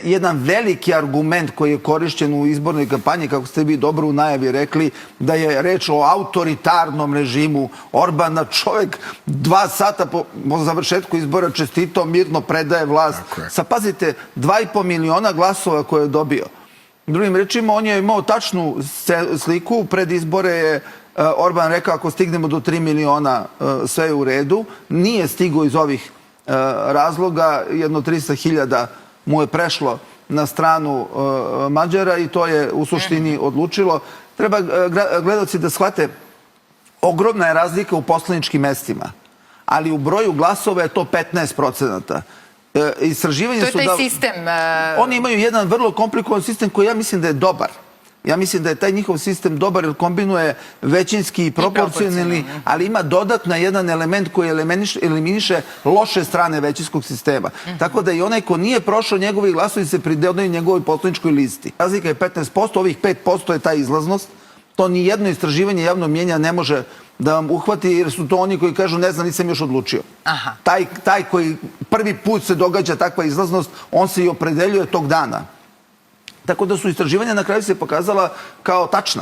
Jedan veliki argument koji je korišćen u izbornoj kampanji, kako ste vi dobro u najavi rekli, da je reč o autoritarnom režimu Orbana. Čovjek 2 sata po završetku izbora čestito, mirno predaje vlast. Sa, pazite, 2,5 miliona glasova koje je dobio. Drugim rečima, on je imao tačnu sliku. Pred izbore je Orban rekao, ako stignemo do 3 miliona, sve je u redu. Nije stigao iz ovih razloga, jedno 300.000 mu je prešlo na stranu Mađara i to je u suštini odlučilo. Treba gledalci da shvate, ogromna je razlika u poslaničkim mestima, ali u broju glasova je to 15%. Istraživanje su to je taj sistem. Oni imaju jedan vrlo komplikovan sistem koji ja mislim da je dobar. Ja mislim da je taj njihov sistem dobar jer kombinuje većinski i proporcionalni, ali ima dodatna jedan element koji eliminiše loše strane većinskog sistema. Tako da i onaj ko nije prošao, njegovi glasovi se pridodaju njegovoj poslaničkoj listi. Razlika je 15%, ovih 5% je ta izlaznost. To ni jedno istraživanje javnog mnijenja ne može da vam uhvati, jer su to oni koji kažu ne znam, nisam još odlučio. Taj koji prvi put se događa takva izlaznost, on se i opredeljuje tog dana. Tako da su istraživanja na kraju se pokazala kao tačna.